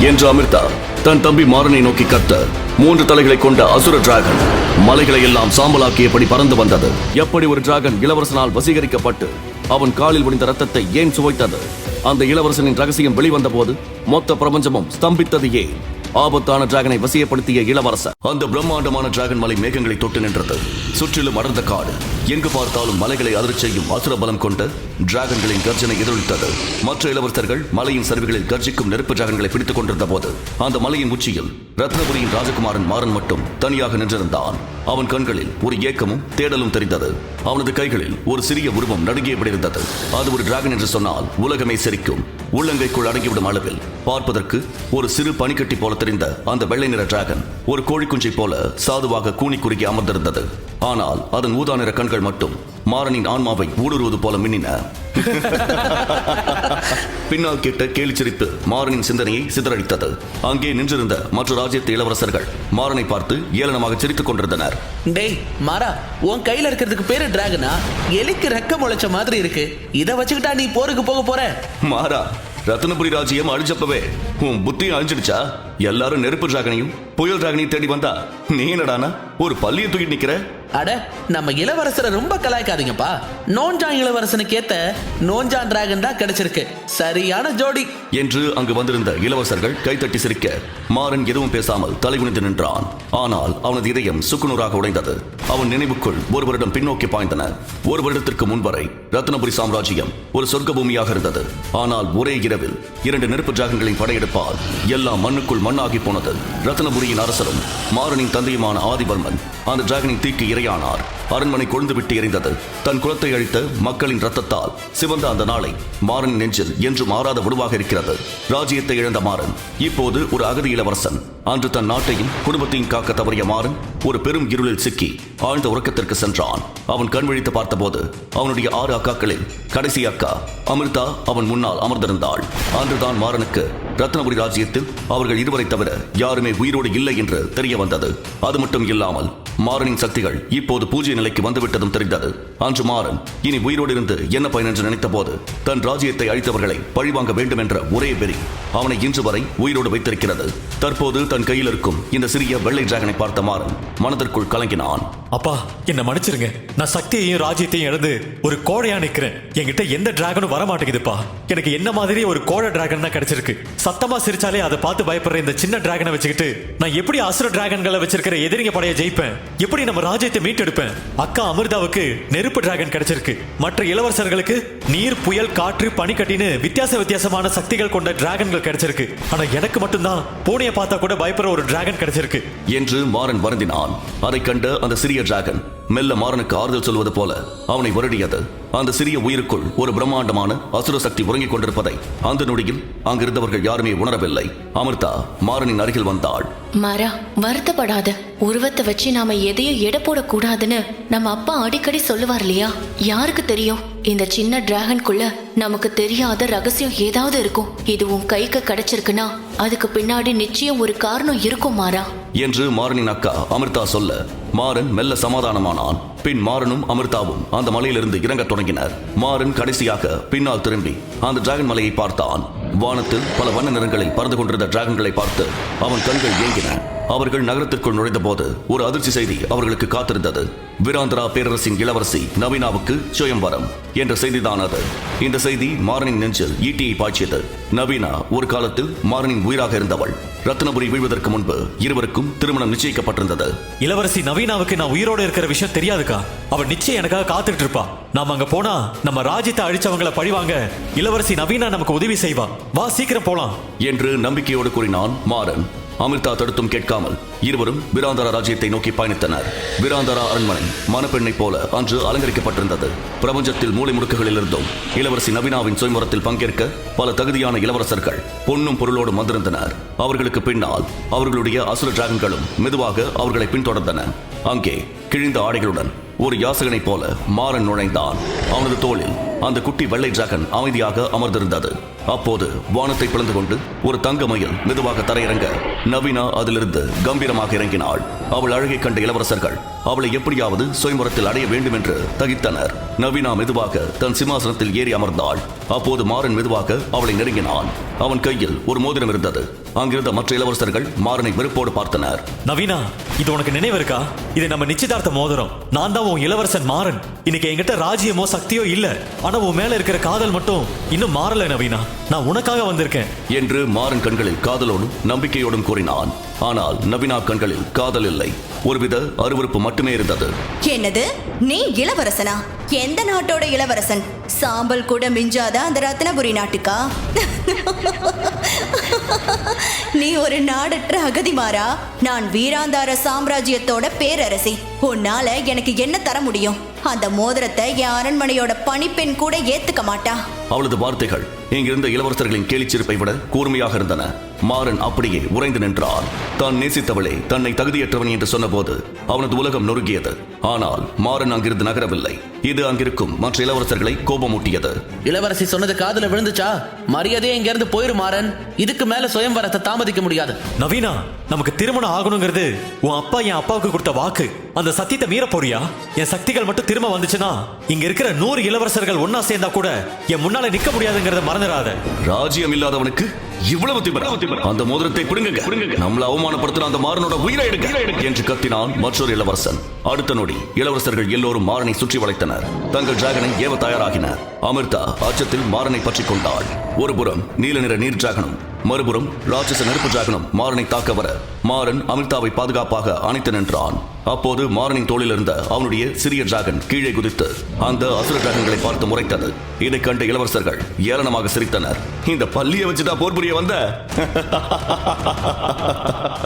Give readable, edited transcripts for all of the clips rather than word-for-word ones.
என்று அமிர்தா தன் தம்பி மாறனை நோக்கி கத்த 3 தலைகளை கொண்ட அசுர டிராகன் மலைகளை எல்லாம் சாம்பலாக்கியபடி பறந்து வந்தது. எப்படி ஒரு டிராகன் இளவரசனால் வசீகரிக்கப்பட்டு அவன் காலில் விழுந்த ரத்தத்தை ஏன் சுவைத்தது? அந்த இளவரசனின் ரகசியம் வெளிவந்த போது மொத்த பிரபஞ்சமும் ஸ்தம்பித்தது ஏன்? ஆபத்தான டிராகனை வசியப்படுத்திய இளவரசர். அந்த பிரம்மாண்டமான டிராகன் மலை மேகங்களை தொட்டு நின்றது. சுற்றிலும் அடர்ந்த காடு, எங்கு பார்த்தாலும் மலைகளை அதிரச் செய்யும் அசுர பலம் கொண்ட டிராகன்களின் கர்ஜனை எதிரொலித்தது. மற்ற இளவரசர்கள் மலையின் சரிவுகளில் கர்ஜிக்கும் நெருப்பு டிராகன்களை பிடித்துக் கொண்டிருந்த போது அந்த மலையின் உச்சியில் ரத்னபுரியின் ராஜகுமாரன் மாறன் மட்டும் தனியாக நின்றிருந்தான். அவன் கண்களில் ஒரு ஏக்கமும் தேடலும் தெரிந்தது. அவனது கைகளில் ஒரு சிறிய உருவம் நடுங்கியபடி இருந்தது. அது ஒரு டிராகன் என்று சொன்னால் உலகமே சிரிக்கும். உள்ளங்கைக்குள் அடங்கிவிடும் அளவில் பார்ப்பதற்கு ஒரு சிறு பனிக்கட்டி போல தெரிந்த அந்த வெள்ளை நிற டிராகன் ஒரு கோழிக்குஞ்சை போல சாதுவாக கூனி குறுகி அமர்ந்திருந்தது. ஆனால் அதன் ஊதா நிற கண்கள் மட்டும் மாறனின் ஆன்மாவை ஊடுருவது போல மின்னின. பின்னால் கேட்ட கேலி சிரிப்பு மாறனின் சிந்தனையை சிதறடித்தது. அங்கே நின்றிருந்த மற்ற ராஜ்யத்து இளவரசர்கள் மாறனை பார்த்து ஏளனமாக சிரித்துக் கொண்டிருந்தனர். டேய் மாறா, உன் கையில இருக்கிறதுக்கு பேரு டிராகனா? எலிக்கு ரெக்க முளைச்ச மாதிரி இருக்கு. இதை வச்சுக்கிட்டா நீ போருக்கு போக போற? மாறா, ரத்னபுரி ராஜ்யம் அழிஞ்சப்பவே உன் புத்தியும் அழிஞ்சிடுச்சா? எல்லாரும் நெருப்பு டிராகனையும் புயல் டிராகனையும் தேடி வந்தா நீ என்னடானா ஒரு பள்ளியை தூக்கிட்டு நிக்கிற? அட, நம்ம இளவரசரை ரொம்ப கலாய்க்காதீங்கப்பா. நோஞ்சான் இளவரசனுக்கு ஏத்த நோஞ்சான் டிராகன் தான் கிடைச்சிருக்கு. சரியான ஜோடி என்று அங்கு வந்திருந்த இளவரசர்கள் கைத்தட்டி சிரிக்க மாறன் எதுவும் பேசாமல் தலைகுனிந்து நின்றான். ஆனால் அவனது இதயம் சுக்குநூறாக உடைந்தது. அவன் நினைவுக்குள் ஒரு வருடம் பின்னோக்கி பாய்ந்தன. ஒரு வருடத்திற்கு முன்வரை ரத்னபுரி சாம்ராஜ்யம் ஒரு சொர்க்க பூமியாக இருந்தது. ஆனால் ஒரே இரவில் 2 நெருப்பு டிராகன்களின் படையெடுப்பால் எல்லாம் மண்ணுக்குள் மண்ணாகி போனது. ரத்னபுரியின் அரசரும் மாறனின் தந்தையுமான ஆதிவர்மன் அந்த டிராகனின் தீக்கு இரையானார். அரண்மனை கொழுந்து விட்டு எரிந்தது. தன் குலத்தை அழித்த மக்களின் ரத்தத்தால் சிவந்த அந்த நாளை மாறனின் நெஞ்சில் என்று மாறாத விடுவாக இருக்கிறது. ராஜ்யத்தை இழந்த மாறன் இப்போது ஒரு அகதி இளவரசன். அன்று தன் நாட்டையும் குடும்பத்தையும் காக்க தவறிய மாறன் ஒரு பெரும் இருளில் சிக்கி ஆழ்ந்த உறக்கத்திற்கு சென்றான். அவன் கண் விழித்து பார்த்தபோது அவனுடைய 6 அக்காக்களில் கடைசி அக்கா அமிர்தா அவன் முன்னால் அமர்ந்திருந்தாள். அன்றுதான் மாறனுக்கு ரத்னபுரி ராஜ்யத்தில் அவர்கள் இருவரை தவிர யாருமே உயிரோடு இல்லை என்று தெரிய வந்தது. அது மட்டும் இல்லாமல் மாறனின் சக்திகள் இப்போது பூஜ்ய நிலைக்கு வந்துவிட்டதும் தெரிந்தது. அன்று மாறன் இனி உயிரோடு இருந்து என்ன பயன் என்று நினைத்த போது தன் ராஜ்யத்தை அழித்தவர்களை பழிவாங்க வேண்டும் என்ற ஒரே வெறி அவனை இன்று வரை உயிரோடு வைத்திருக்கிறது. தற்போது தன் கையில் இருக்கும் இந்த சிறிய வெள்ளை டிராகனை பார்த்த மாறன் மனதிற்குள் கலங்கினான். அப்பா, என்ன மன்னிச்சிருங்க. நான் சக்தியையும் ராஜ்யத்தையும் இழந்து ஒரு கோழையா நிக்கிறேன். என்கிட்ட எந்த டிராகனும் வர மாட்டேங்குதுப்பா. எனக்கு என்ன மாதிரி ஒரு கோழை டிராகன் தான் கிடைச்சிருக்கு. சத்தமா சிரிச்சாலே அதை பார்த்து பயப்படுற இந்த சின்ன டிராகனை வச்சுக்கிட்டு நான் எப்படி அசுர டிராகன்களை வச்சிருக்கிற எதிரிங்க படையை ஜெயிப்பேன்? எப்படி நம்ம ராஜ்யத்தை மீட்டெடுப்பேன்? அக்கா அமிர்தாவுக்கு நெருப்பு டிராகன் கிடைச்சிருக்கு. மற்ற இளவரசர்களுக்கு நீர், புயல், காற்று, பனிக்கட்டின்னு வித்தியாசமான சக்திகள் கொண்ட டிராகன்கள் கிடைச்சிருக்கு. ஆனா எனக்கு மட்டும்தான் பூனையை பார்த்தா கூட பயப்படுற ஒரு டிராகன் கிடைச்சிருக்கு என்று மாறன் வருந்தினான். அதை கண்ட அந்த சிறிய டிராகன் மெல்ல மாறனுக்கு ஆறுதல் சொல்வது போல அவனை வருடியது. அந்த சிறிய உயிருக்குள் ஒரு பிரம்மாண்டமான அசுர சக்தி உறங்கிக் கொண்டிருப்பதை அந்த நொடியில் அங்கிருந்தவர்கள் யாருமே உணரவில்லை. அமிர்தா மாறனின் அருகில் வந்தாள். மாறா, வருத்தப்படாத. உருவத்தை வச்சு நாம எதையும் எடை போடக்கூடாதுன்னு நம்ம அப்பா அடிக்கடி சொல்லுவார் இல்லையா? யாருக்கு தெரியும், இந்த சின்ன டிராகனுக்குள்ள நமக்கு தெரியாத ரகசியம் ஏதாவது இருக்கும். இது உன் கைக்கு கிடைச்சிருக்குன்னா அதுக்கு பின்னாடி நிச்சயம் ஒரு காரணம் இருக்கும் மாறா என்று மாறனின் அக்கா அமிர்தா சொல்ல மாறன் மெல்ல சமாதானமானான். பின் மாறனும் அமிர்தாவும் அந்த மலையிலிருந்து இறங்க தொடங்கினர். மாறன் கடைசியாக பின்னால் திரும்பி அந்த டிராகன் மலையை பார்த்தான். வானத்தில் பல வண்ண நிறங்களில் பறந்து கொண்டிருந்த டிராகன்களை பார்த்து அவன் கண்கள் ஏங்கின. அவர்கள் நகரத்திற்குள் நுழைந்த போது ஒரு அதிர்ச்சி செய்தி அவர்களுக்கு காத்திருந்தது. விராந்தரா பேரரசின் இளவரசி நவீனாவுக்கு சுயம்வரம் என்ற செய்திதான் அது. இந்த செய்தி மாறனின் நெஞ்சில் ஈட்டியை பாய்ச்சியது. நவீனா ஒரு காலத்தில் மாறனின் உயிராக இருந்தவள். ரத்னபுரி வீழ்வதற்கு முன்பு இருவருக்கும் திருமணம் நிச்சயிக்கப்பட்டிருந்தது. இளவரசி நவீனாவுக்கு நான் உயிரோடு இருக்கிற விஷயம் தெரியாதுக்கா. அவள் நிச்சயம் எனக்காக காத்துட்டு இருப்பா. நாம அங்க போனா நம்ம ராஜ்யத்தை அழிச்சவங்களை பழிவாங்க இளவரசி நவீனா நமக்கு உதவி செய்வா. வா, சீக்கிரம் போலாம் என்று நம்பிக்கையோடு கூறினான் மாறன். அமிர்தா தடுத்தும் கேட்காமல் இருவரும் விராந்தரா ராஜ்யத்தை நோக்கி பயணித்தனர். விராந்தரா அரண்மனை மணப்பெண்ணை போல அன்று அலங்கரிக்கப்பட்டிருந்தது. பிரபஞ்சத்தில் மூலை முடுக்குகளிலிருந்தும் இளவரசி நவீனாவின் சுயம்வரத்தில் பங்கேற்க பல தகுதியான இளவரசர்கள் பொன்னும் பொருளோடும் வந்திருந்தனர். அவர்களுக்கு பின்னால் அவர்களுடைய அசுர டிராகன்களும் மெதுவாக அவர்களை பின்தொடர்ந்தன. அங்கே கிழிந்த ஆடைகளுடன் ஒரு யாசகனை போல மாறன் நுழைந்தான். அவனது தோளில் அந்த குட்டி வெள்ளை டிராகன் அமைதியாக அமர்ந்திருந்தது. அப்போது வானத்தை பிளந்து கொண்டு ஒரு தங்க மயில் மெதுவாக தரையிறங்க நவீனா அதிலிருந்து கம்பீரமாக இறங்கினாள். அவள் அழகை கண்ட இளவரசர்கள் அவளை எப்படியாவது சுயம்பரத்தில் அடைய வேண்டும் என்று தகித்தனர். நவீனா மெதுவாக தன் சிம்மாசனத்தில் ஏறி அமர்ந்தாள். அப்போது மாறன் மெதுவாக அவளை நெருங்கினான். அவன் கையில் ஒரு மோதிரம் இருந்தது. அங்கிருந்த மற்ற இளவரசர்கள் மாறனை வெறுப்போடு பார்த்தனர். நவீனா, இது உனக்கு நினைவு இருக்கா? இது நம்ம நிச்சயதார்த்த மோதிரம். நான் தான் உன் இளவரசன் மாறன். இன்னைக்கு என்கிட்ட ராஜ்யமோ சக்தியோ இல்ல, ஆனா உன் மேல இருக்கிற காதல் மட்டும் இன்னும் மாறல நவீனா. நான் உனக்காக வந்திருக்கேன் என்று மாறன் கண்களில் காதலோடும் நம்பிக்கையோடும் கூறினான். ஆனால் நவீனா கண்களில் காதல் இல்லை, ஒருவித அருவருப்பு மட்டுமே இருந்தது. என்னது, நீ இளவரசனா? எந்த நாட்டோட இளவரசன்? சாம்பல் கூட மிஞ்சாத அந்த ரத்னபுரி நாட்டுக்கா? நீ ஒரு நாடற்ற அகதிமாரா? நான் வீராந்தார சாம்ராஜ்யத்தோட பேரரசி. உன்னால எனக்கு என்ன தர முடியும்? அந்த மோதிரத்தை என் அரண்மனையோட பணிப்பெண் கூட ஏத்துக்க மாட்டா. அவளது வார்த்தைகள் இங்கிருந்த இளவரசர்களின் கேலிச்சிரிப்பை விட கூர்மையாக இருந்தன. மாறன் அப்படியே உறைந்து நின்றான். தான் நேசித்தவளே தன்னை தகுதியற்றவன் என்று சொன்னபோது அவனது உலகம் நொறுங்கியது. ஆனால் மாறன் அங்கிருந்து நகரவில்லை. இது அங்கிருக்கும் மற்ற இளவரசர்களை கோபமூட்டியது. இளவரசி சொன்னது காதுல விழுந்துச்சா? மரியாதையே இங்க இருந்து போயிரு மாறன். இதுக்கு மேல சுயம்வரத்தை தாமதிக்க முடியாது. நவீனா, நமக்கு திருமணம் ஆகணுங்கிறது உன் அப்பா என் அப்பாவுக்கு கொடுத்த வாக்கு. அந்த சத்தியத்தை மீற போறியா? என் சக்திகள் மட்டும் திரும்ப வந்துச்சுன்னா இங்க இருக்கிற 100 இளவரசர்கள் ஒன்னா சேர்ந்தா கூட என் முன்னால நிக்க முடியாதுங்கிறத மறந்துடாத. ராஜ்யம் இல்லாதவனுக்கு இவ்வளவு திமிரா? அந்த மோதிரத்தை பிடுங்குங்க. நம்மள அவமானப்படுத்தின அந்த மாறனோட உயிரை எடுங்க என்று கத்தினான் மற்றொரு இளவரசன். அடுத்த நொடி இளவரசர்கள் எல்லோரும் மாறனை சுற்றி வளைத்தனர். தங்கள் டிராகனை ஏவ தயாராகினர். அமிர்தா அச்சத்தில் மாறனை பற்றி கொண்டாள். ஒருபுறம் நீல நிற நீர் டிராகனும் மறுபுறம் ராட்சச நெருப்பு டிராகனும் மாறனை தாக்க வர மாறன் அமிர்தாவை பாதுகாப்பாக அணைத்து நின்றான். அப்போது மாறனின் தோளில் இருந்த அவனுடைய சிறிய டிராகன் கீழே குதித்து அந்த அசுர டிராகன்களை பார்த்து முறைத்தது. இதை கண்ட இளவரசர்கள் ஏளனமாக சிரித்தனர். இந்த பள்ளியை வச்சுதான் போர் புரிய வந்த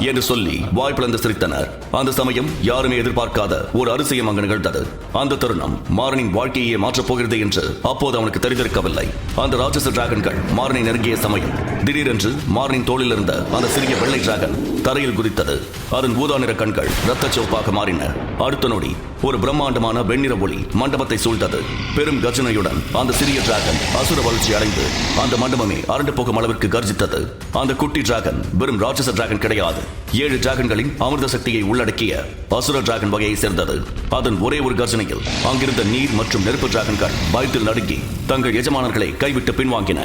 என்று சொல்லி வாய் பிளந்து சிரித்தனர். அந்த சமயம் யாருமே எதிர்பார்க்காத ஒரு அதிசயம் அங்கு நிகழ்ந்தது. அந்த தருணம் மாறனின் வாழ்க்கையே மாற்றப் போகிறது என்று அப்போது அவனுக்கு தெரிந்திருக்கவில்லை. அந்த ராட்சச டிராகன்கள் மாறனை நெருங்கிய சமயம் திடீரென்று மாறனின் தோளில் இருந்த அந்த சிறிய வெள்ளை டிராகன் தரையில் குதித்தது. அதன் ஊதா நிற கண்கள் இரத்த சிவப்பாக மாறின. அடுத்த நொடி ஒரு பிரம்மாண்டமான வெண்ணிற ஒளி மண்டபத்தை சூழ்ந்தது. பெரும் கர்ஜனையுடன் அந்த சிறிய டிராகன் அசுர வளர்ச்சி அடைந்து அந்த மண்டபமே அரண்டு போகும் அளவிற்கு கர்ஜித்தது. அந்த குட்டி டிராகன் வெறும் ராட்சச டிராகன் கிடையாது. 7 டிராகன்களின் அமிர்த சக்தியை உள்ளடக்கிய அசுர டிராகன் வகையை சேர்ந்தது. அதன் ஒரே ஒரு கர்ஜனையில் அங்கிருந்த நீர் மற்றும் நெருப்பு டிராகன்கள் பயத்தில் நடுங்கி தங்கள் எஜமானர்களை கைவிட்டு பின்வாங்கின.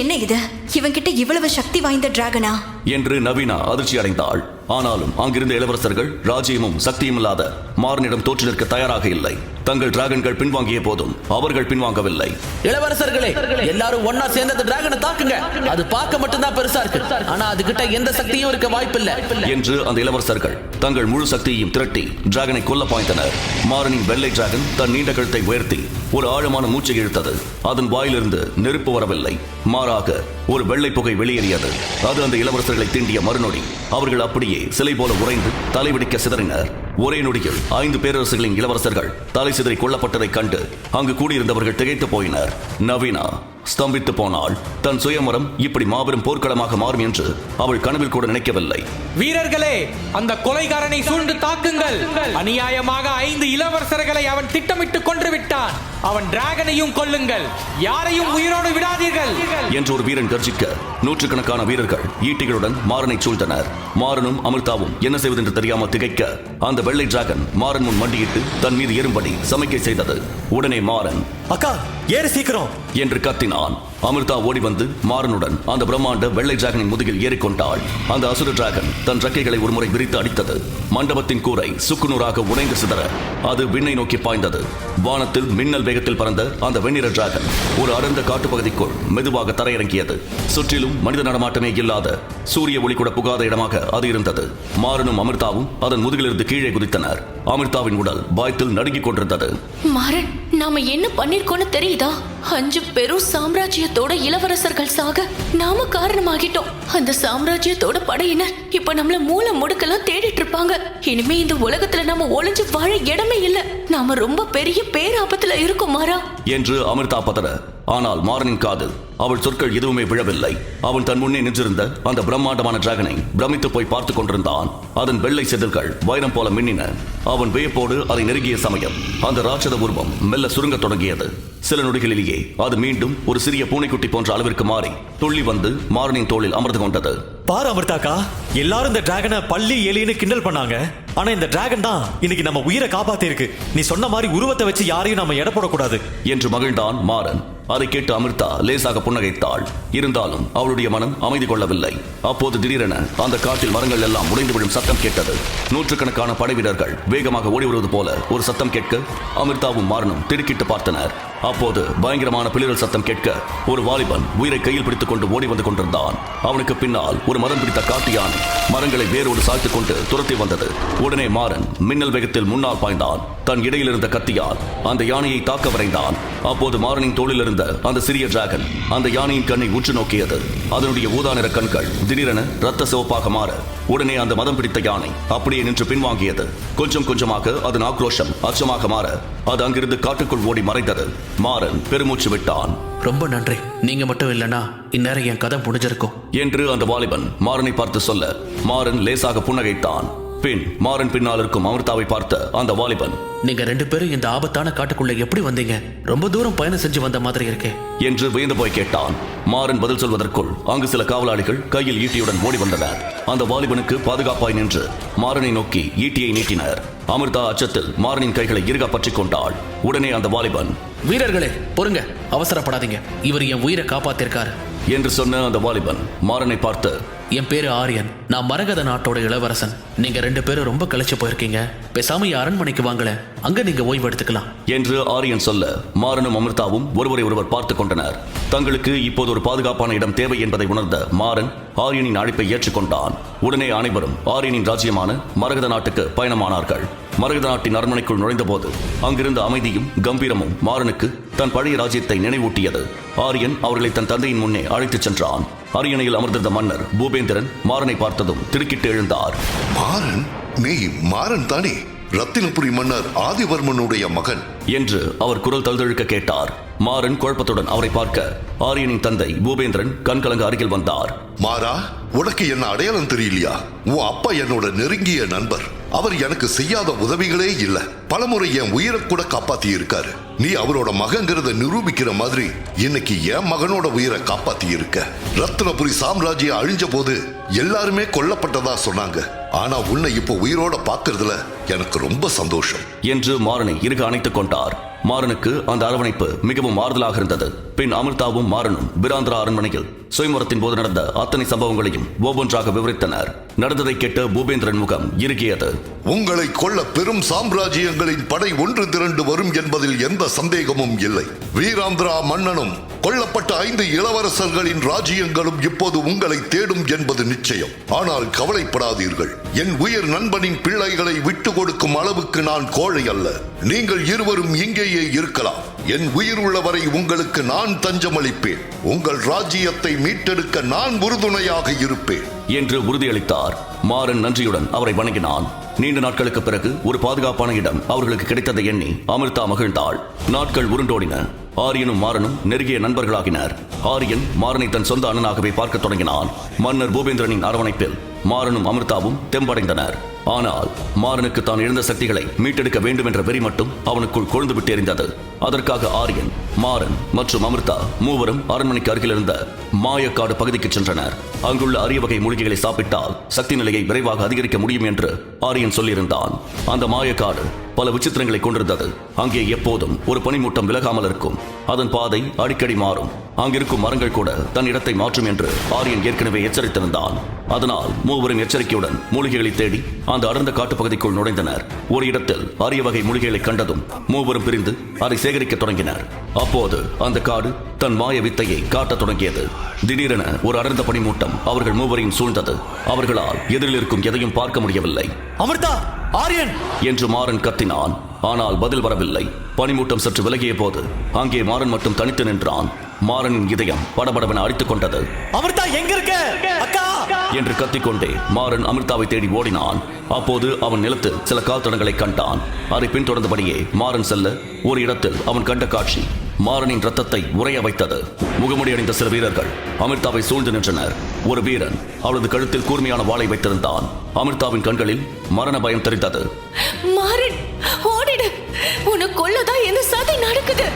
என்ன இது, இவன்கிட்ட இவ்வளவு சக்தி வாய்ந்த டிராகனா என்று நவீனா அதிர்ச்சி அடைந்தாள். ஆனாலும் அங்கிருந்த இளவரசர்கள் ராஜ்யமும் சக்தியும் இல்லாத மாறனிடம் தோற்று நிற்க தயாராக இல்லை. தங்கள் டிராகன்கள் பின்வாங்கிய போதும் அவர்கள் பின்வாங்கவில்லை. இளவரசர்களே, எல்லாரும் ஒன்னா சேர்ந்து அந்த டிராகனை தாக்குங்க. அது பார்க்க மட்டும்தான் பெருசா இருக்கு, ஆனா அதுகிட்ட எந்த சக்தியும் இருக்க வாய்ப்பில்லை என்று அந்த இளவரசர்கள் தங்கள் முழு சக்தியையும் திரட்டி டிராகனை கொல்ல பாய்ந்தனர். மாறனின் வெள்ளை டிராகன் தன் நீண்ட கழுத்தை உயர்த்தி ஒரு ஆழமான மூச்சை இழுத்தது. அதன் வாயிலிருந்து நெருப்பு வரவில்லை, மாறாக ஒரு வெள்ளை புகை வெளியேறியது. அது அந்த இளவரசர்களை தீண்டிய மறுநொடி அவர்கள் அப்படியே சிலை போல உறைந்து தலைவிடிக்க சிதறினர். ஒரே நொடியில் 5 பேரரசுகளின் இளவரசர்கள் தலை சிதறி கொல்லப்பட்டதைக் கண்டு அங்கு கூடியிருந்தவர்கள் திகைத்து போயினர். நவீனா ஸ்தம்பித்து போனாள். தன் சுயமரம் இப்படி மாபெரும் போர்க்களமாக மாறும் என்று அவள் கனவில் கூட நினைக்கவில்லை. வீரர்களே, அந்த கொலைகாரனை சூழ்ந்து தாக்குங்கள். அநியாயமாக 5 இளவரசர்களை அவன் திட்டமிட்டு கொன்று விட்டான். அவன் டிராகனையும் கொல்லுங்கள், யாரையும் உயிரோடு விடாதீர்கள் என்று ஒரு வீரன் கர்ஜிக்க நூற்றுக்கணக்கான வீரர்கள் ஈட்டிகளுடன் மாறனை சூழ்ந்தனர். மாறனும் அமிர்தாவும் என்ன செய்வதென்று தெரியாமல் திகைக்க அந்த வெள்ளை டிராகன் மாறன் முன் மண்டியிட்டு தன் மீது ஏறும்படி சமிக்கை செய்தது. உடனே மாறன் அக்கா ஏறு சீக்கிரம் என்று கத்தினான். அமிர்தா ஓடி வந்து மாறனுடன் அந்த பிரம்மாண்ட வெள்ளை டிராகனின் முதுகில் ஏறிக்கொண்டாள். அந்த அசுர டிராகன் தன் ரெக்கைகளை ஒருமுறை விரித்து அடித்தது. மண்டபத்தின் கூரை சுக்குநூறாக உடைந்து சிதற அது விண்ணை நோக்கி பாய்ந்தது. வானத்தில் மின்னல் வேகத்தில் பறந்த அந்த வெண்ணிற டிராகன் ஒரு அடர்ந்த காட்டுப்பகுதிக்குள் மெதுவாக தரையிறங்கியது. சுற்றிலும் மனித நடமாட்டமே இல்லாத சூரிய ஒளி கூட புகாத இடமாக அது இருந்தது. மாறனும் அமிர்தாவும் அதன் முதுகிலிருந்து கீழே குதித்தனர். அமிர்தாவின் உடல் பயத்தில் நடுங்கிக் கொண்டிருந்தது. மாறன், நாம என்ன பண்ணிருக்கோம்னு தெரியுதா? 5 பெரும் சாம்ராஜ்யத்தோட இளவரசர்கள் சாக நாம காரணமாகிட்டோம். அந்த சாம்ராஜ்யத்தோட படையினர் இப்ப நம்மள மூல முடுக்கெல்லாம் தேடிட்டு இருப்பாங்க. இனிமே இந்த உலகத்துல நாம ஒளிஞ்சு வாழ இடமே இல்ல. நாம ரொம்ப பெரிய பேராபத்துல இருக்கோம் மாறா என்று அமிர்தா பதற. ஆனால் மாறனின் காது அவள் சொற்கள் எதுவுமே விழவில்லை. அவன் தன் முன்னே நின்றிருந்த அந்த பிரம்மாண்டமான டிராகனை பிரமித்து போய் பார்த்து கொண்டிருந்தான். அதன் வெள்ளை செதில்கள் வைரம் போல மின்னின. அவன் வியப்போடு அதை நெருங்கிய சமயம் அந்த ராட்சத உருவம் மெல்ல சுருங்க தொடங்கியது. சில நொடிகளிலேயே அது மீண்டும் ஒரு சிறிய பூனைக்குட்டி போன்ற அளவிற்கு மாறி துள்ளி வந்து மாறனின் தோளில் அமர்ந்து கொண்டது. பாரு அமிர்தாக்கா, எல்லாரும் இந்த டிராகனை பள்ளி எலின்னு கிண்டல் பண்ணாங்க. ஆனா இந்த டிராகன் தான் இன்னைக்கு நம்ம உயிரை காப்பாத்தி இருக்கு. நீ சொன்ன மாதிரி உருவத்தை வச்சு யாரையும் நம்ம எடை போடக்கூடாது என்று மகிழ்ந்தான் மாறன். அதை கேட்டு அமிர்தா லேசாக புன்னகைத்தாள். இருந்தாலும் அவளுடைய மனம் அமைதி கொள்ளவில்லை. அப்போது திடீரென அந்த காட்டில் மரங்கள் எல்லாம் உடைந்து விடும் சத்தம் கேட்டது. நூற்றுக்கணக்கான படை வீரர்கள் வேகமாக ஓடி வருவது போல ஒரு சத்தம் கேட்க அமிர்தாவும் மாறனும் திடுக்கிட்டு பார்த்தனர். அப்போது பயங்கரமான பிளிரல் சத்தம் கேட்க ஒரு வாலிபன் உயிரை கையில் பிடித்துக் கொண்டு ஓடி வந்து கொண்டிருந்தான். அவனுக்கு பின்னால் ஒரு மதம் பிடித்த காட்டு யானை மரங்களை வேரோடு சாய்த்துக் கொண்டு துரத்தி வந்தது. உடனே மாறன் மின்னல் வேகத்தில் முன்னால் பாய்ந்தான். தன் இடையில் இருந்த கத்தியால் அந்த யானையை தாக்க வரைந்தான். அப்போது மாறனின் தோளில் இருந்த அந்த சிறிய டிராகன் அந்த யானையின் கண்ணை உற்று நோக்கியது. அதனுடைய ஊதா நிற கண்கள் திடீரென ரத்த சிவப்பாக மாற உடனே அந்த மதம் பிடித்த யானை அப்படியே நின்று பின்வாங்கியது. கொஞ்சம் கொஞ்சமாக அதன் ஆக்ரோஷம் அச்சமாக மாற அது அங்கிருந்து காட்டுக்குள் ஓடி மறைந்தது. மாறன் பெருமூச்சு விட்டான். ரொம்ப நன்றி, நீங்க மட்டும் இல்லைன்னா இந்நேரம் என் கதை முடிஞ்சிருக்கும் என்று அந்த வாலிபன் மாறனை பார்த்து சொல்ல மாறன் லேசாக புன்னகைத்தான். பின் மாறன் பின்னால் இருக்கும் அமிர்தாவை பார்த்த அந்த வாலிபன், நீங்க 2 பேரும் இந்த ஆபத்தான காட்டுக்குள்ள எப்படி வந்தீங்க? ரொம்ப தூரம் பயணம் செஞ்சு வந்த மாதிரி இருக்கே என்று வியந்து போய் கேட்டான். மாறன் பதில் சொல்வதற்குள் அங்கு சில காவலாளிகள் கையில் ஈட்டியுடன் ஓடி வந்தனர். அந்த வாலிபனுக்கு பாதுகாப்பாய் நின்று மாறனை நோக்கி ஈட்டியை நீட்டினர். அமிர்தா அச்சத்தில் மாறனின் கைகளை இறுக பற்றிக் கொண்டாள். உடனே அந்த வாலிபன், வீரர்களே பொறுங்க, அவசரப்படாதீங்க, இவர் என் உயிரை காப்பாத்திருக்காரு என்று சொன்ன அந்த வாலிபன் மாறனை பார்த்து, என் பேரு ஆரியன், நான் மரகத நாட்டோட இளவரசன். நீங்க 2 பேரும் ரொம்ப களைச்சு போயிருக்கீங்க, பேசாம அரண்மனைக்கு வாங்கல, அங்க நீங்க ஓய்வு எடுத்துக்கலாம் என்று ஆரியன் சொல்ல மாறனும் அமிர்தாவும் ஒருவரை ஒருவர் பார்த்துக் கொண்டனர். தங்களுக்கு இப்போது ஒரு பாதுகாப்பான இடம் தேவை என்பதை உணர்ந்த மாறன் ஆரியனின் அழைப்பை ஏற்றுக்கொண்டான். உடனே அனைவரும் ஆரியனின் ராஜ்யமான மரகத நாட்டுக்கு பயணமானார்கள். மரகத நாட்டின் அரண்மனைக்குள் நுழைந்த போது அங்கிருந்த அமைதியும் கம்பீரமும் மாறனுக்கு தன் பழைய ராஜ்யத்தை நினைவூட்டியது. ஆரியன் அவர்களை தன் தந்தையின் முன்னே அழைத்துச் சென்றான். அரியணையில் அமர்ந்திருந்த மன்னர் பூபேந்திரன் மாறனை பார்த்ததும் திடுக்கிட்டு எழுந்தார். மாறன், நீ மாறன் தானே? ரத்தினபுரி மன்னர் ஆதிவர்மனுடைய மகன் என்று அவர் குரல் தழுதழுக்க கேட்டார். மாறன் குழப்பத்துடன் அவரை பார்க்க ஆரியனின் தந்தை பூபேந்திரன் கண்கலங்க அருகில் வந்தார். மாறா, உனக்கு என்ன அடையாளம் தெரியலையா? உன் அப்பா என்னோட நெருங்கிய நண்பர். அவர் எனக்கு செய்யாத உதவிகளே இல்ல. பலமுறை என் உயிரை கூட காப்பாத்தி இருக்காரு. நீ அவரோட மகங்கிறத நிரூபிக்கிற மாதிரி இன்னைக்கு என் மகனோட உயிரை காப்பாத்தி இருக்க. ரத்னபுரி சாம்ராஜ்யம் அழிஞ்ச போது எல்லாருமே கொல்லப்பட்டதா சொன்னாங்க. ஆனா உன்னை இப்போ உயிரோட பாக்குறதுல எனக்கு ரொம்ப சந்தோஷம் என்று மாறனை இறுக அணைத்துக் கொண்டார். மாறனுக்கு அந்த அரவணைப்பு மிகவும் ஆறுதலாக இருந்தது. பின் அமிர்தாவும் மாறனும் பிராந்திரா அரண்மனையில் சுயம்பரத்தின் போது நடந்த அத்தனை சம்பவங்களையும் ஒவ்வொன்றாக விவரித்தனர். நடந்ததை கேட்ட பூபேந்திரன் முகம் இறுகியது. உங்களை கொல்ல பெரும் சாம்ராஜ்யங்களின் படை ஒன்று திரண்டு வரும் என்பதில் எந்த சந்தேகமும் இல்லை. வீராந்திரா மன்னனும் கொல்லப்பட்ட 5 இளவரசர்களின் ராஜ்யங்களும் இப்போது உங்களை தேடும் என்பது நிச்சயம். ஆனால் கவலைப்படாதீர்கள். என் உயிர் நண்பனின் பிள்ளைகளை விட்டு கொடுக்கும் அளவுக்கு நான் கோழை அல்ல. நீங்கள் இருவரும் இங்கேயே இருக்கலாம். என் உயிர் உள்ளவரை உங்களுக்கு நான் தஞ்சமளிப்பேன். உங்கள் ராஜ்யத்தை மீட்டெடுக்க நான் உறுதுணையாக இருப்பேன் என்று உறுதியளித்தார். மாறன் நன்றியுடன் அவரை வணங்கினான். நீண்ட நாட்களுக்கு பிறகு ஒரு பாதுகாப்பான இடம் அவர்களுக்கு கிடைத்ததை எண்ணி அமிர்தா மகிழ்ந்தாள். நாட்கள் உருண்டோடின. ஆரியனும் மாறனும் நெருங்கிய நண்பர்களாகினர். ஆரியன் மாறனை தன் சொந்த அண்ணனாகவே பார்க்க தொடங்கினான். மன்னர் பூபேந்திரனின் அரவணைப்பில் மாறனும் அமிர்தாவும் தெம்படைந்தனர். ஆனால் மாறனுக்கு தான் இழந்த சக்திகளை மீட்டெடுக்க வேண்டும் என்ற வெறி மட்டும் அவனுக்குள் கொழுந்து விட்டு எறிந்தது. அதற்காக ஆரியன், மாறன் மற்றும் அமிர்தா மூவரும் அரண்மனைக்கு அருகில் இருந்த மாயக்காடு பகுதிக்கு சென்றனர். அங்குள்ள அரிய வகை மூலிகைகளை சாப்பிட்டால் சக்தி நிலையை விரைவாக அதிகரிக்க முடியும் என்று ஆரியன் சொல்லியிருந்தான். அந்த மாயக்காடு பல விசித்திரங்களை கொண்டிருந்தது. அங்கே எப்போதும் ஒரு பனிமூட்டம் விலகாமல் இருக்கும். அதன் பாதை அடிக்கடி மாறும். அங்கிருக்கும் மரங்கள் கூட தன் இடத்தை மாற்றும் என்று ஆரியன் ஏற்கனவே எச்சரித்திருந்தான். அதனால் மூவரும் எச்சரிக்கையுடன் மூலிகைகளை தேடி அந்த அடர்ந்த காட்டுப்பகுதிக்குள் நுழைந்தனர். ஒரு இடத்தில் அரிய வகை மூலிகைகளை கண்டதும் மூவரும் பிரிந்து அதை சேகரிக்க தொடங்கினர். அப்போது அந்த காடு தன் மாய வித்தையை காட்டத் தொடங்கியது. திடீரென ஒரு அடர்ந்த பனிமூட்டம் அவர்கள் மூவரையும் சூழ்ந்தது. அவர்களால் எதிரில் இருக்கும் எதையும் பார்க்க முடியவில்லை. அமிர்தா, ஆரியன் என்று மாறன் கத்தினான். ஆனால் பதில் வரவில்லை. பனிமூட்டம் சற்று விலகிய போது அங்கே மாறன் மட்டும் தனித்து நின்றான். மாறனின் இதயம் படபடவென அடித்துக் கொண்டது. அமிர்தா எங்க இருக்க அக்கா என்று கத்திக்கொண்டே மாறன் அமிர்தாவை தேடி ஓடினான். அப்போது அவன் நிலத்தில் சில கால் தடங்களை கண்டான். அதை பின்தொடர்ந்தபடியே மாறன் செல்ல ஒரு இடத்தில் அவன் கண்ட காட்சி மாறனின் ரத்தத்தை உறைய வைத்தது. முகமுடி அணிந்த சில வீரர்கள் அமிர்தாவை சூழ்ந்து நின்றனர். ஒரு வீரன் அவளது கழுத்தில் கூர்மையான வாளை வைத்திருந்தான். அமிர்தாவின் கண்களில் மரண பயம் தெரிந்தது. மாறன், ஓடிடு. உனக்கு கொள்ளதான் என்ன சதி நடக்குது.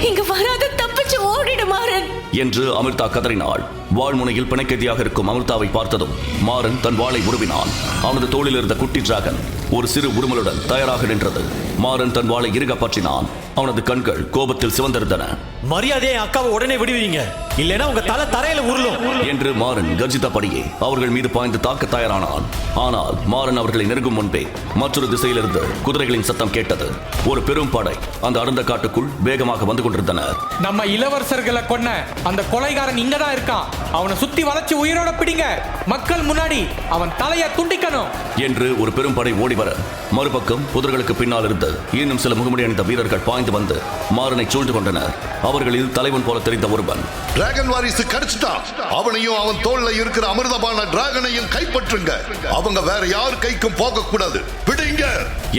இங்க வராத, தப்பிச்சு ஓடிடு மாறன். என்று அமிர்தா கதறினாள். வாழ்முனையில் பிணைக்கைதியாக இருக்கும் அமிர்தாவை பார்த்ததும் மாறன் தன் வாளை உருவினான். அவனது தோளில் இருந்த குட்டி டிராகன் ஒரு சிறு உருமலுடன் தயாராக நின்றது. மாறன் தன் வாளை இறுக பற்றினான். அவனது கண்கள் கோபத்தில் சிவந்திருந்தன. மரியாதையை அக்காவை உடனே விடுவீங்க, இல்லைன்னா உங்க தலை தரையில உருளும் என்று மாறன் கர்ஜித்தபடியே அவர்கள் மீது பாய்ந்து தாக்க தயாரானான். ஆனால் மாறன் அவர்களை நெருங்கும் முன்பே மற்றொரு திசையிலிருந்து குதிரைகளின் சத்தம் கேட்டது. ஒரு பெரும் படை அந்த அடர்ந்த காட்டுக்குள் வேகமாக வந்து கொண்டிருந்தனர். நம்ம இளவரசர்களை கொன்ன அந்த கொலைகாரன் இங்கதான் இருக்கான். அவனை சுத்தி வளைச்சு உயிரோட பிடிங்க. மக்கள் முன்னாடி அவன் தலையை துண்டிக்கணும் என்று ஒரு பெரும் படை ஓடி வர, மறுபக்கம் புதர்களுக்கு பின்னால் இருந்து இன்னும் சில முகமுடி அணிந்த வீரர்கள் பாய்ந்து வந்து மாறனை சூழ்ந்து கொண்டனர். அவர்களில் தலைவன் போல தெரிந்த ஒருவன், டிராகன் வாரிசு கிடைச்சிட்டான், அவனையும் அவன் தோல்ல இருக்கிற அமிர்தமான டிராகனையும் கைப்பற்றுங்க, அவங்க வேற யார் கைக்கும் போக கூடாது, பிடிங்க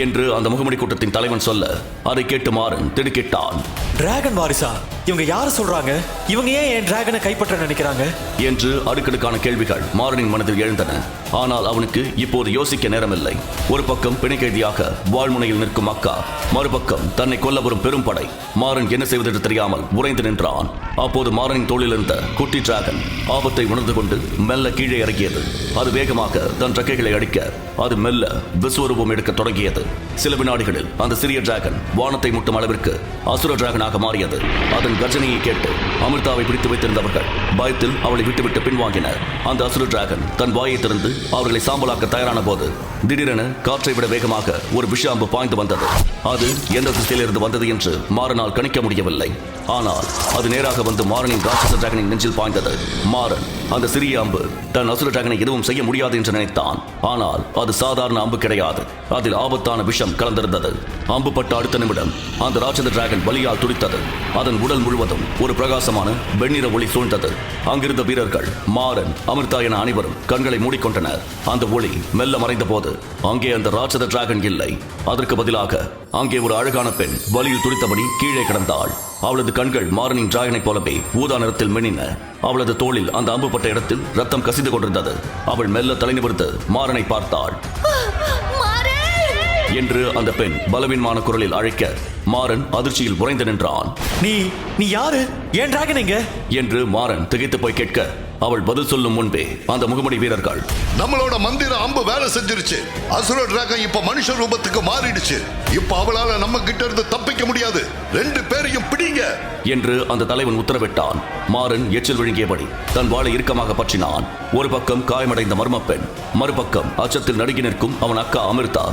என்று அந்த முகமுடி கூட்டத்தின் தலைவன் சொல்ல, அதை கேட்டு மாறன் திடுக்கிட்டான். டிராகன் வாரிசா? இவங்க யாரு சொல்றாங்க? இவங்க ஏன் என் டிராகனை கைப்பற்ற நினைக்கிறாங்க என்று அடுக்கடுக்கான கேள்விகள் மாறனின் மனதில் எழுந்தன. ஆனால் அவனுக்கு இப்போது யோசிக்க நேரமில்லை. ஒரு பக்கம் பிணைக்கைதியாக வாழ்முனையில் நிற்கும் அக்கா, மறுபக்கம் தன்னை கொல்ல வரும் பெரும் படை. மாறன் என்ன செய்வதென்று தெரியாமல் உறைந்து நின்றான். அப்போது மாறனின் தோளில் இருந்த குட்டி டிராகன் ஆபத்தை உணர்ந்து கொண்டு மெல்ல கீழே இறங்கியது. அது வேகமாக தன் ரெக்கைகளை அடிக்க அது மெல்ல விஸ்வரூபம் எடுக்க தொடங்கியது. சில வினாடிகளில் அந்த சிறிய டிராகன் வானத்தை முட்டும் அளவிற்கு அசுர டிராகனாக மாறியது. அதன் கர்ஜனையை கேட்டு அமிர்தாவை பிடித்து வைத்திருந்தவர்கள் பயத்தில் அவளை விட்டுவிட்டு பின்வாங்கினர். அந்த அசுர டிராகன் தன் வாயை திறந்து அவர்களை சாம்பலாக்க தயாரான போது திடீரென காற்றை விட வேகமாக ஒரு விஷ அம்பு பாய்ந்து வந்தது. அது எந்த திசையிலிருந்து வந்தது என்று மாறனால் கணிக்க முடியவில்லை. ஆனால் அது நேராக வந்து மாறனின் ராட்சச டிராகனின் நெஞ்சில் பாய்ந்தது. மாறன் அந்த சிறிய அம்பு தன் அசுர டிராகனை எதுவும் செய்ய முடியாது என்று நினைத்தான். ஆனால் அது சாதாரண அம்பு கிடையாது. அதில் ஆபத்தான விஷம் கலந்திருந்தது. அம்பு பட்ட அடுத்த நிமிடம் அந்த ராட்சத டிராகன் வலியால் துடித்தது. அதன் உடல் முழுவதும் ஒரு பிரகாசமான வெண்ணிற ஒளி சூழ்ந்தது. அங்கிருந்த வீரர்கள் மாறன், அமிர்தா என அனைவரும் கண்களை மூடிக்கொண்டனர். அந்த ஒளி மெல்ல மறைந்த போது அங்கே அந்த ராட்சத டிராகன் இல்லை. அதற்கு பதிலாக அங்கே ஒரு அழகான பெண் வலியில் துடித்தபடி கீழே கிடந்தாள். அவளது கண்கள் மாறனின் டிராகனைப் போலவே ஊதா நிறத்தில் மின்னின. அவளது தோளில் அந்த அம்புப்பட்ட இடத்தில் ரத்தம் கசிந்து கொண்டிருந்தது. அவள் மெல்ல தலை நிமிர்ந்து மாறனை பார்த்தாள். என்று அந்த பெண் பலவீனமான குரலில் அழைக்க மாறன் அதிர்ச்சியில் உறைந்து நின்றான். நீ யாரு? ஏன் டிராகன் எங்க? என்று மாறன் திகைத்து போய் கேட்க அவள் பதில் சொல்லும் முன்பே அந்த முகமுடி வீரர்கள், நம்மளோட மந்திர அம்பு வேலை செஞ்சிருச்சு, அசுர டிராகன் இப்ப மனுஷ ரூபத்துக்கு மாறிடுச்சு, இப்ப அவளால நம்ம கிட்ட இருந்து தப்பிக்க முடியாது, 2 பேரையும் பிடிங்க என்று அந்த தலைவன் உத்தரவிட்டான். மாறன் எச்சில் விழுங்கியபடி தன் வாளை இறுக்கமாக பற்றினான். ஒரு பக்கம் காயமடைந்த மர்ம பெண், மறுபக்கம் அச்சத்தில் நடுங்கி நிற்கும் அவன் அக்கா அமிர்தா.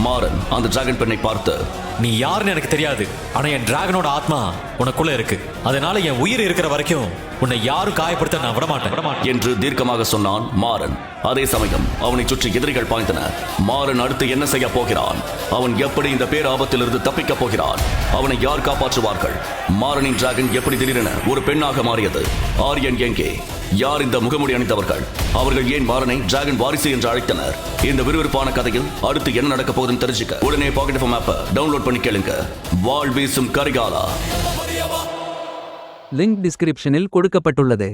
மாறன் அந்த டிராகன் பெண்ணை பார்த்து, நீ யாருன்னு எனக்கு தெரியாது, ஆனா என் டிராகனோட ஆத்மா உனக்குள்ள இருக்கு. அதனால என் உயிர் இருக்கிற வரைக்கும் உன்னை யாரும் காயப்படுத்த நான் விடமாட்டேன் என்று தீர்க்கமாக சொன்னான் மாறன். அதே சமயம் அவனை சுற்றி எதிரிகள் பாய்ந்தனர். மாறன் அடுத்து என்ன செய்ய போகிறான்? அவன் எப்படி இந்த பேராபத்திலிருந்து தப்பிக்கப் போகிறான்? அவனை யார் காப்பாற்றுவார்கள்? மாறனின் டிராகன் எப்படி திடீரென ஒரு பெண்ணாக மாறியது? ஆரியன் எங்கே? யார் இந்த முகமுடி அணிந்தவர்கள்? அவர்கள் ஏன் மாறனை டிராகன் வாரிசு என்று அழைத்தனர்? இந்த விறுவிறுப்பான கதையில் அடுத்து என்ன நடக்க போகுதுன்னு தெரிஞ்சுக்க உடனே பாக்கெட் எஃப்எம் ஆப்பை டவுன்லோட் பண்ணி கேளுங்க. வாழ் வீசும் கரிகாலா. லிங்க் டிஸ்கிரிப்ஷனில் கொடுக்கப்பட்டுள்ளது.